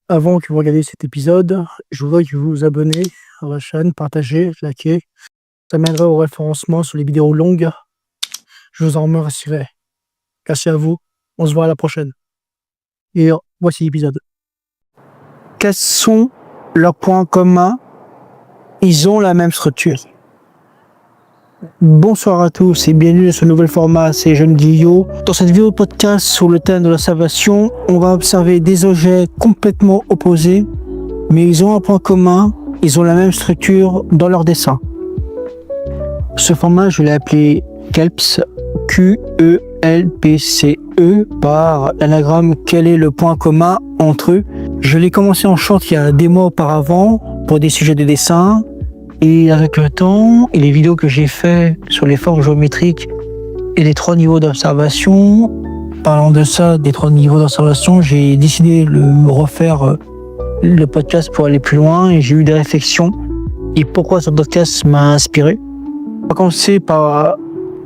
Avant que vous regardiez cet épisode, je voudrais que vous vous abonnez à la chaîne, partagez, likez. Ça m'aiderait au référencement sur les vidéos longues. Je vous en remercierai. Merci à vous. On se voit à la prochaine. Et voici l'épisode. Quels sont leurs points communs? Ils ont la même structure. Bonsoir à tous et bienvenue dans ce nouvel format, c'est Jeune Guillot. Dans cette vidéo podcast sur le thème de l'observation, on va observer des objets complètement opposés, mais ils ont un point commun, ils ont la même structure dans leur dessin. Ce format, je l'ai appelé KELPS, Q-E-L-P-C-E, par l'anagramme quel est le point commun entre eux. Je l'ai commencé en short il y a des mois auparavant pour des sujets de dessin. Et avec le temps et les vidéos que j'ai fait sur les formes géométriques et les 3 niveaux d'observation, parlant de ça, des 3 niveaux d'observation, j'ai décidé de refaire le podcast pour aller plus loin et j'ai eu des réflexions. Et pourquoi ce podcast m'a inspiré. On va commencer par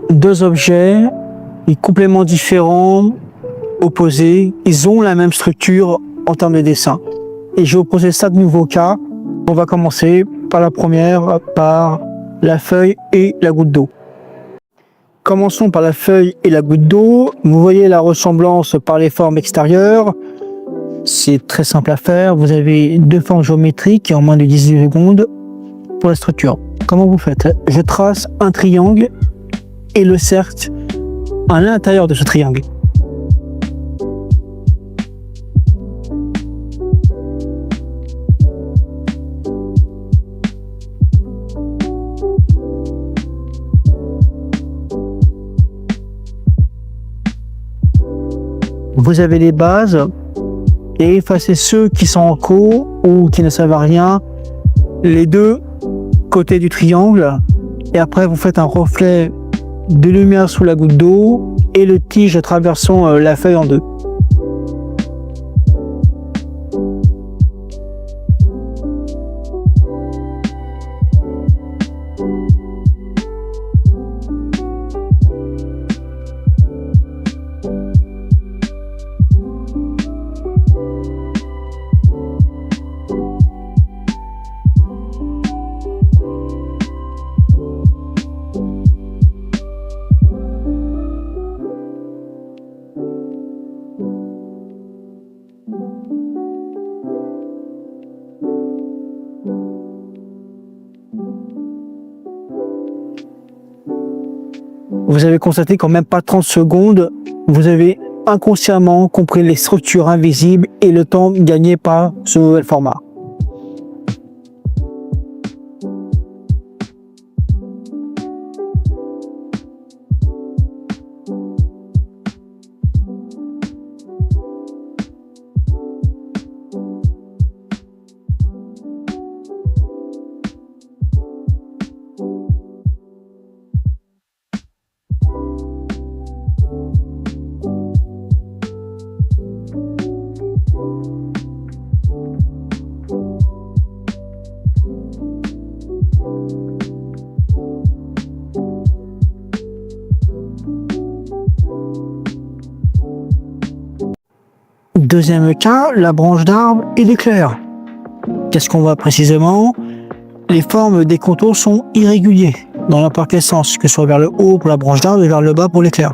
2 objets complètement différents, opposés. Ils ont la même structure en termes de dessin. Et je vais vous poser 5 nouveaux cas. On va commencer par la première, par la feuille et la goutte d'eau. Commençons par la feuille et la goutte d'eau. Vous voyez la ressemblance par les formes extérieures. C'est très simple à faire. Vous avez 2 formes géométriques en moins de 10 secondes pour la structure. Comment vous faites? Je trace un triangle et le cercle à l'intérieur de ce triangle. Vous avez les bases et effacez ceux qui sont en cours ou qui ne servent à rien, les 2 côtés du triangle, et après vous faites un reflet de lumière sous la goutte d'eau et le tige traversant la feuille en 2. Vous avez constaté qu'en même pas 30 secondes, vous avez inconsciemment compris les structures invisibles et le temps gagné par ce nouvel format. Deuxième cas, la branche d'arbre et l'éclair. Qu'est-ce qu'on voit précisément? Les formes des contours sont irréguliers dans n'importe quel sens, que ce soit vers le haut pour la branche d'arbre et vers le bas pour l'éclair.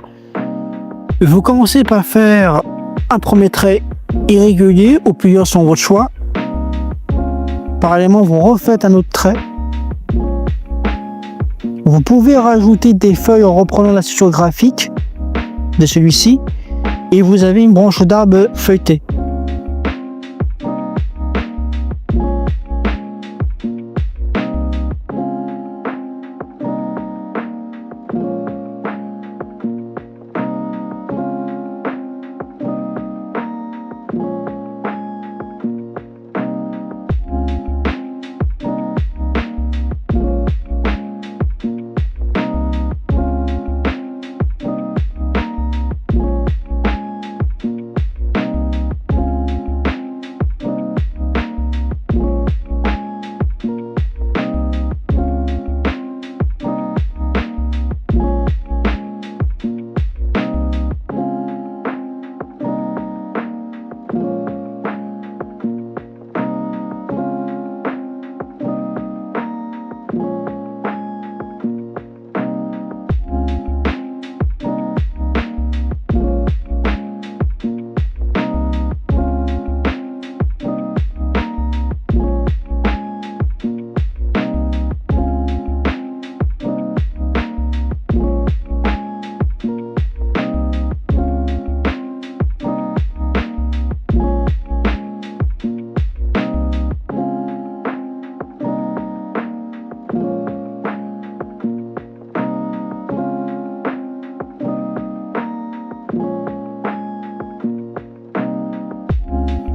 Vous commencez par faire un premier trait irrégulier, ou plusieurs sont votre choix. Parallèlement, vous refaites un autre trait. Vous pouvez rajouter des feuilles en reprenant la structure graphique de celui-ci. Et vous avez une branche d'arbre feuilletée.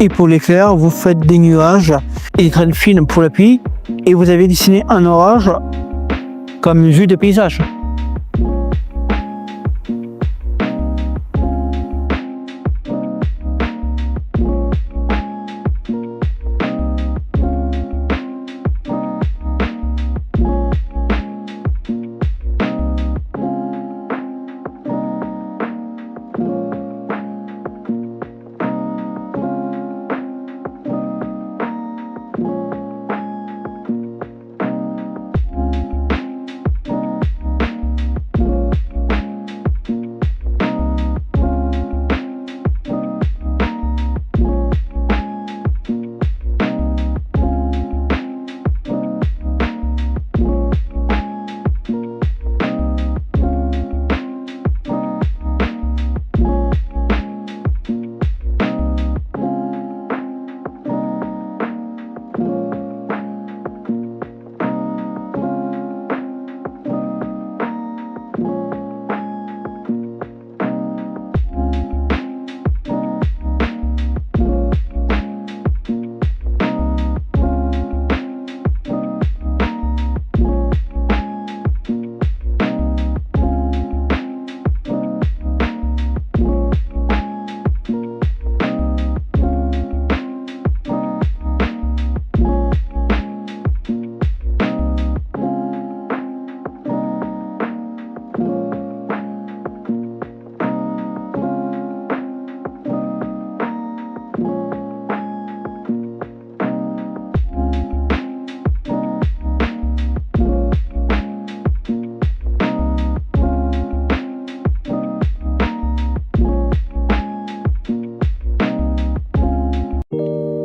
Et pour l'éclair, vous faites des nuages et des traînes fines pour la pluie. Et vous avez dessiné un orage comme une vue de paysage.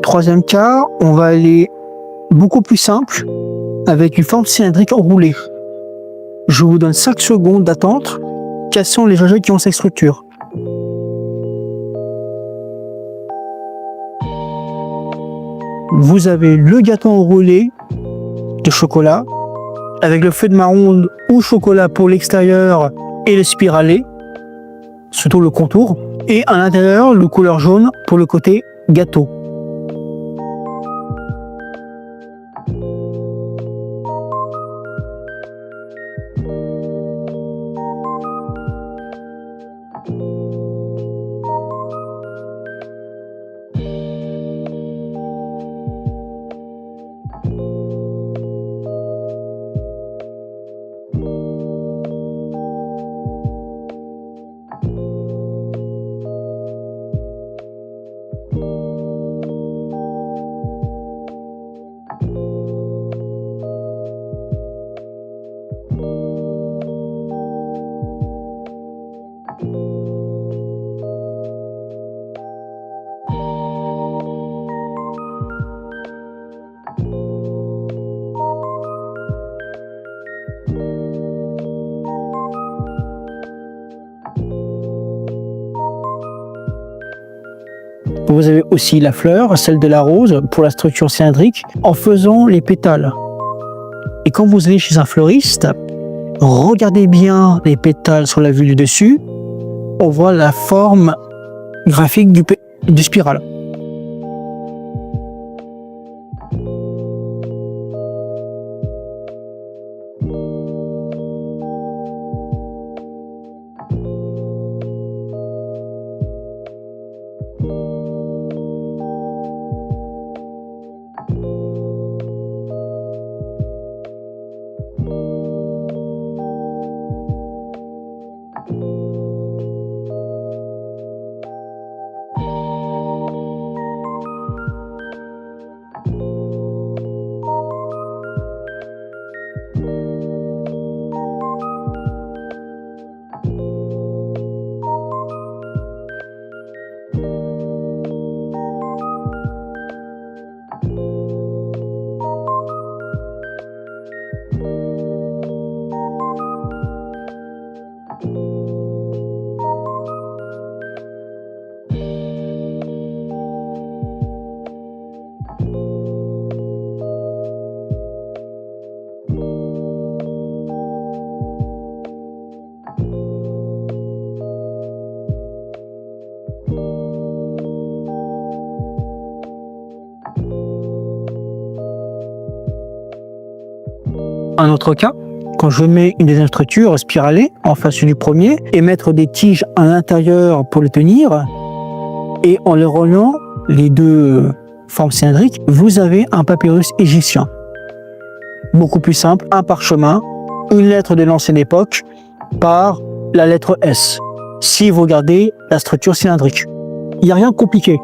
Troisième cas, on va aller beaucoup plus simple avec une forme cylindrique enroulée. Je vous donne 5 secondes d'attente. Quels sont les objets qui ont cette structure? Vous avez le gâteau enroulé de chocolat avec le feu de marron ou chocolat pour l'extérieur et le spiralé, surtout le contour, et à l'intérieur le couleur jaune pour le côté gâteau. Vous avez aussi la fleur, celle de la rose, pour la structure cylindrique, en faisant les pétales. Et quand vous allez chez un fleuriste, regardez bien les pétales sur la vue du dessus, on voit la forme graphique du spiral. Un autre cas, quand je mets une deuxième structure spiralée en face du premier et mettre des tiges à l'intérieur pour le tenir, et en les reliant, les deux formes cylindriques, vous avez un papyrus égyptien. Beaucoup plus simple, un parchemin, une lettre de l'ancienne époque par la lettre S, si vous regardez la structure cylindrique. Il n'y a rien de compliqué.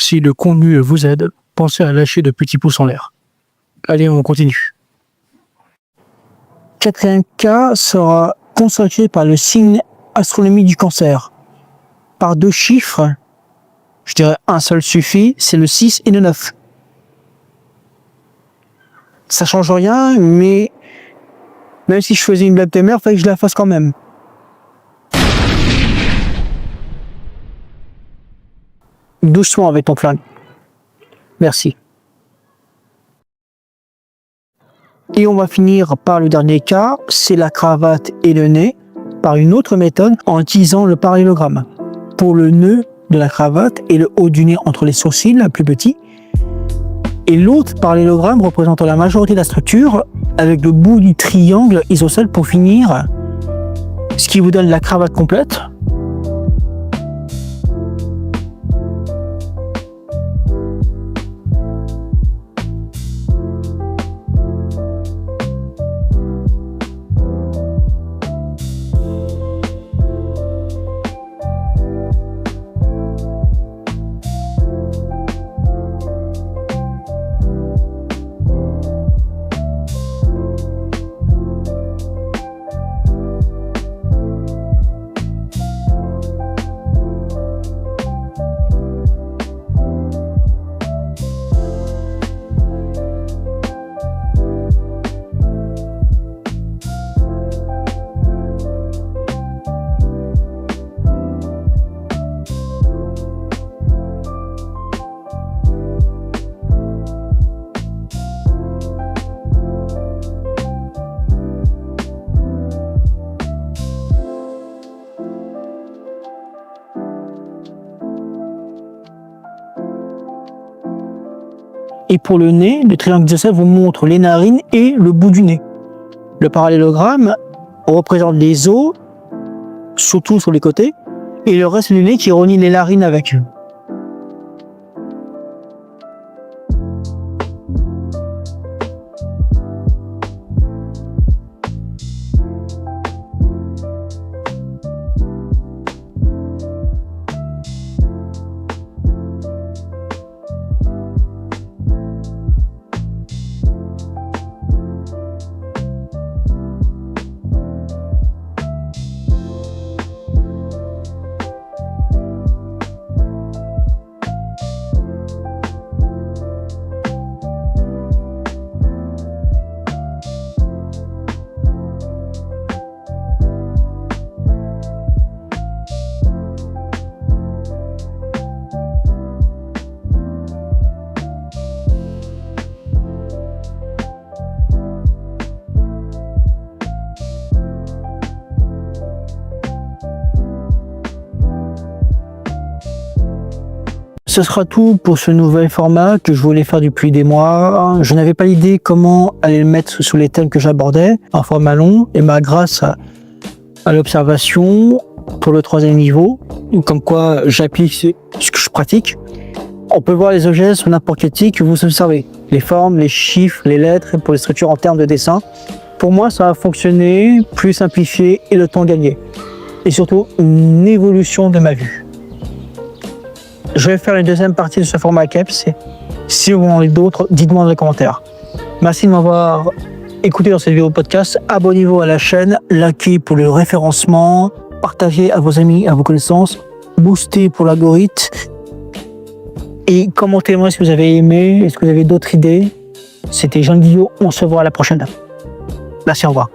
Si le contenu vous aide, pensez à lâcher de petits pouces en l'air. Allez, on continue. Quatrième cas sera consacré par le signe astronomique du Cancer. Par deux chiffres, je dirais un seul suffit, c'est le 6 et le 9. Ça change rien, mais même si je faisais une blague de merde, il fallait que je la fasse quand même. Doucement avec ton flingue. Merci. Et on va finir par le dernier cas, c'est la cravate et le nez, par une autre méthode en utilisant le parallélogramme. Pour le nœud de la cravate et le haut du nez entre les sourcils, la plus petit, et l'autre parallélogramme représentant la majorité de la structure, avec le bout du triangle isocèle pour finir, ce qui vous donne la cravate complète. Et pour le nez, le triangle isocèle vous montre les narines et le bout du nez. Le parallélogramme représente les os, surtout sur les côtés, et le reste du nez qui renie les narines avec eux. Ce sera tout pour ce nouvel format que je voulais faire depuis des mois. Je n'avais pas l'idée comment aller le mettre sous les thèmes que j'abordais, un format long, et grâce à l'observation pour le 3e niveau, comme quoi j'applique ce que je pratique, on peut voir les objets sur n'importe quel tic que vous observez. Les formes, les chiffres, les lettres, pour les structures en termes de dessin. Pour moi, ça a fonctionné, plus simplifié et le temps gagné. Et surtout, une évolution de ma vue. Je vais faire une 2e partie de ce format KEPS. Si vous en avez d'autres, dites-moi dans les commentaires. Merci de m'avoir écouté dans cette vidéo podcast. Abonnez-vous à la chaîne, likez pour le référencement, partagez à vos amis, à vos connaissances, boostez pour l'algorithme. Et commentez-moi si vous avez aimé, est-ce que vous avez d'autres idées. C'était Jean Guillot, on se voit à la prochaine. Merci, au revoir.